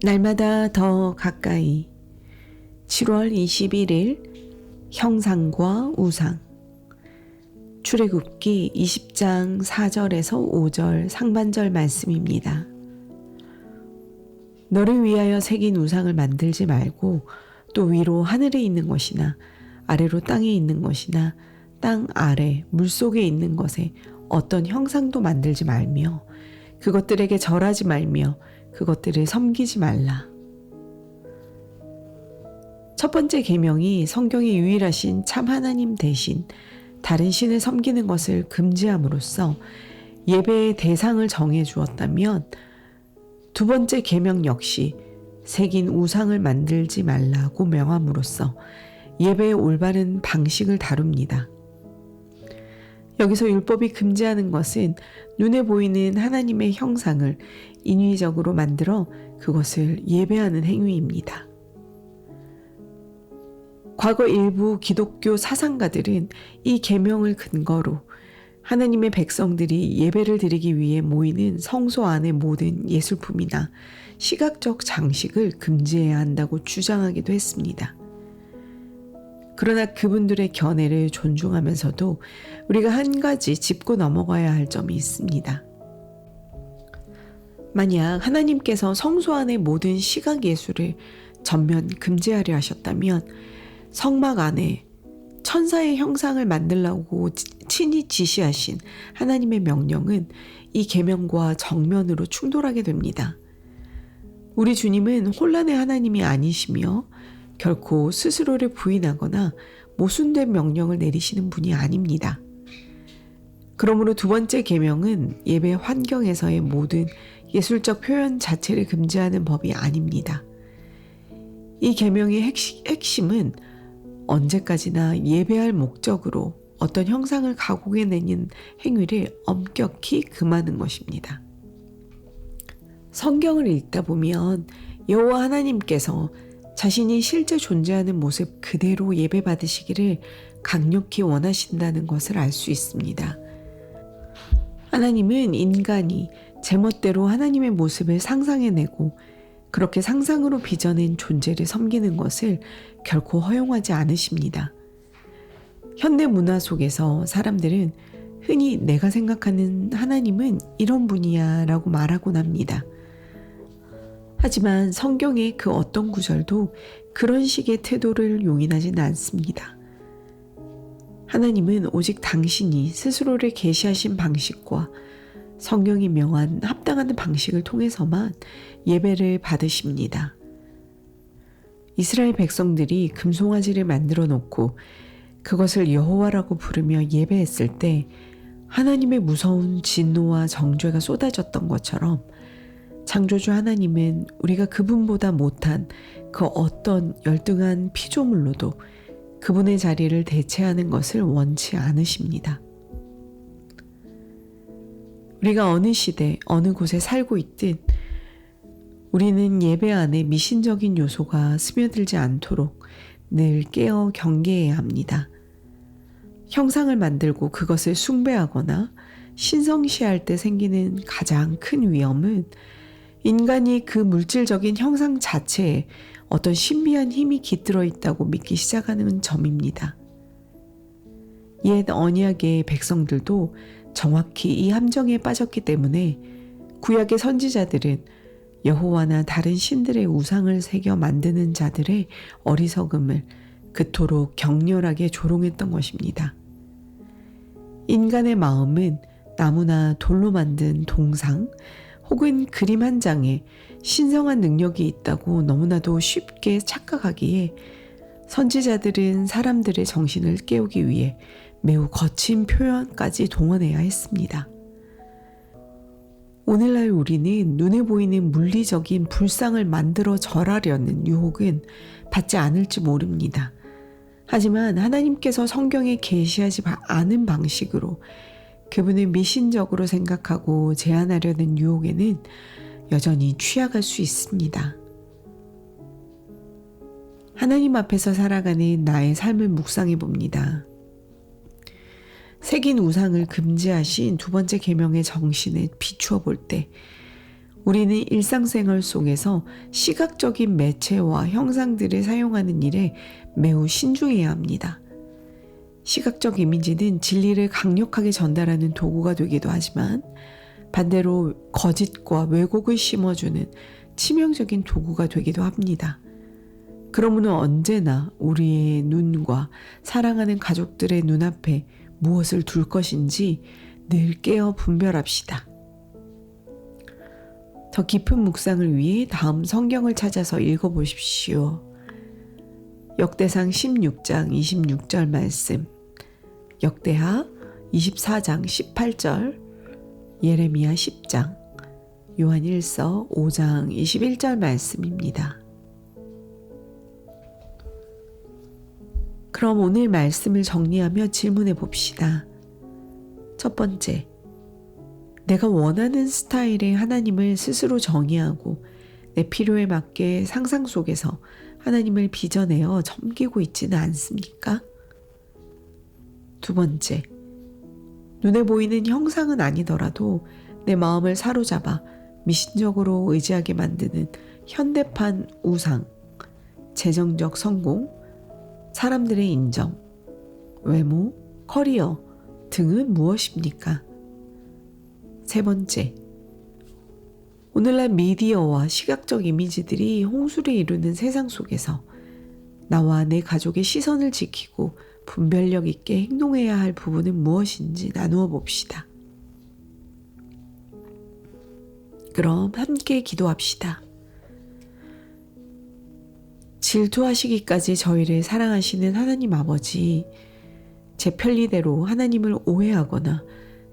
날마다 더 가까이 7월 21일 형상과 우상 출애굽기 20장 4절에서 5절 상반절 말씀입니다. 너를 위하여 새긴 우상을 만들지 말고 또 위로 하늘에 있는 것이나 아래로 땅에 있는 것이나 땅 아래 물속에 있는 것에 어떤 형상도 만들지 말며 그것들에게 절하지 말며 그것들을 섬기지 말라. 첫 번째 계명이 성경의 유일하신 참 하나님 대신 다른 신을 섬기는 것을 금지함으로써 예배의 대상을 정해 주었다면, 두 번째 계명 역시 새긴 우상을 만들지 말라고 명함으로써 예배의 올바른 방식을 다룹니다. 여기서 율법이 금지하는 것은 눈에 보이는 하나님의 형상을 인위적으로 만들어 그것을 예배하는 행위입니다. 과거 일부 기독교 사상가들은 이 계명을 근거로 하나님의 백성들이 예배를 드리기 위해 모이는 성소 안의 모든 예술품이나 시각적 장식을 금지해야 한다고 주장하기도 했습니다. 그러나 그분들의 견해를 존중하면서도 우리가 한 가지 짚고 넘어가야 할 점이 있습니다. 만약 하나님께서 성소 안의 모든 시각 예술을 전면 금지하려 하셨다면 성막 안에 천사의 형상을 만들라고 친히 지시하신 하나님의 명령은 이 계명과 정면으로 충돌하게 됩니다. 우리 주님은 혼란의 하나님이 아니시며 결코 스스로를 부인하거나 모순된 명령을 내리시는 분이 아닙니다. 그러므로 두 번째 계명은 예배 환경에서의 모든 예술적 표현 자체를 금지하는 법이 아닙니다. 이 계명의 핵심은 언제까지나 예배할 목적으로 어떤 형상을 가공해내는 행위를 엄격히 금하는 것입니다. 성경을 읽다 보면 여호와 하나님께서 자신이 실제 존재하는 모습 그대로 예배받으시기를 강력히 원하신다는 것을 알 수 있습니다. 하나님은 인간이 제멋대로 하나님의 모습을 상상해내고 그렇게 상상으로 빚어낸 존재를 섬기는 것을 결코 허용하지 않으십니다. 현대 문화 속에서 사람들은 흔히 내가 생각하는 하나님은 이런 분이야 라고 말하곤 합니다. 하지만 성경의 그 어떤 구절도 그런 식의 태도를 용인하지는 않습니다. 하나님은 오직 당신이 스스로를 계시하신 방식과 성경이 명한 합당한 방식을 통해서만 예배를 받으십니다. 이스라엘 백성들이 금송아지를 만들어 놓고 그것을 여호와라고 부르며 예배했을 때 하나님의 무서운 진노와 정죄가 쏟아졌던 것처럼 창조주 하나님은 우리가 그분보다 못한 그 어떤 열등한 피조물로도 그분의 자리를 대체하는 것을 원치 않으십니다. 우리가 어느 시대, 어느 곳에 살고 있든 우리는 예배 안에 미신적인 요소가 스며들지 않도록 늘 깨어 경계해야 합니다. 형상을 만들고 그것을 숭배하거나 신성시할 때 생기는 가장 큰 위험은 인간이 그 물질적인 형상 자체에 어떤 신비한 힘이 깃들어 있다고 믿기 시작하는 점입니다. 옛 언약의 백성들도 정확히 이 함정에 빠졌기 때문에 구약의 선지자들은 여호와나 다른 신들의 우상을 새겨 만드는 자들의 어리석음을 그토록 격렬하게 조롱했던 것입니다. 인간의 마음은 나무나 돌로 만든 동상 혹은 그림 한 장에 신성한 능력이 있다고 너무나도 쉽게 착각하기에 선지자들은 사람들의 정신을 깨우기 위해 매우 거친 표현까지 동원해야 했습니다. 오늘날 우리는 눈에 보이는 물리적인 불상을 만들어 절하려는 유혹은 받지 않을지 모릅니다. 하지만 하나님께서 성경에 계시하지 않은 방식으로 그분을 미신적으로 생각하고 제한하려는 유혹에는 여전히 취약할 수 있습니다. 하나님 앞에서 살아가는 나의 삶을 묵상해 봅니다. 새긴 우상을 금지하신 두 번째 계명의 정신에 비추어 볼 때 우리는 일상생활 속에서 시각적인 매체와 형상들을 사용하는 일에 매우 신중해야 합니다. 시각적 이미지는 진리를 강력하게 전달하는 도구가 되기도 하지만 반대로 거짓과 왜곡을 심어주는 치명적인 도구가 되기도 합니다. 그러므로 언제나 우리의 눈과 사랑하는 가족들의 눈앞에 무엇을 둘 것인지 늘 깨어 분별합시다. 더 깊은 묵상을 위해 다음 성경을 찾아서 읽어보십시오. 역대상 16장 26절 말씀, 역대하 24장 18절, 예레미야 10장, 요한일서 5장 21절 말씀입니다. 그럼 오늘 말씀을 정리하며 질문해 봅시다. 첫 번째, 내가 원하는 스타일의 하나님을 스스로 정의하고 내 필요에 맞게 상상 속에서 하나님을 빚어내어 섬기고 있지는 않습니까? 두 번째, 눈에 보이는 형상은 아니더라도 내 마음을 사로잡아 미신적으로 의지하게 만드는 현대판 우상, 재정적 성공, 사람들의 인정, 외모, 커리어 등은 무엇입니까? 세 번째, 오늘날 미디어와 시각적 이미지들이 홍수를 이루는 세상 속에서 나와 내 가족의 시선을 지키고 분별력 있게 행동해야 할 부분은 무엇인지 나누어 봅시다. 그럼 함께 기도합시다. 질투하시기까지 저희를 사랑하시는 하나님 아버지, 제 편리대로 하나님을 오해하거나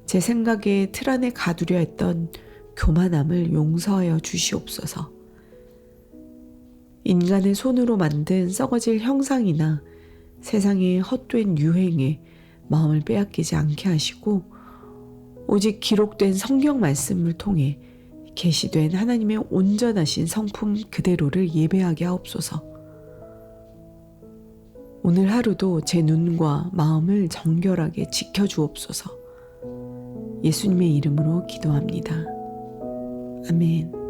제 생각의 틀 안에 가두려 했던 교만함을 용서하여 주시옵소서. 인간의 손으로 만든 썩어질 형상이나 세상의 헛된 유행에 마음을 빼앗기지 않게 하시고 오직 기록된 성경 말씀을 통해 계시된 하나님의 온전하신 성품 그대로를 예배하게 하옵소서. 오늘 하루도 제 눈과 마음을 정결하게 지켜주옵소서. 예수님의 이름으로 기도합니다. 아멘.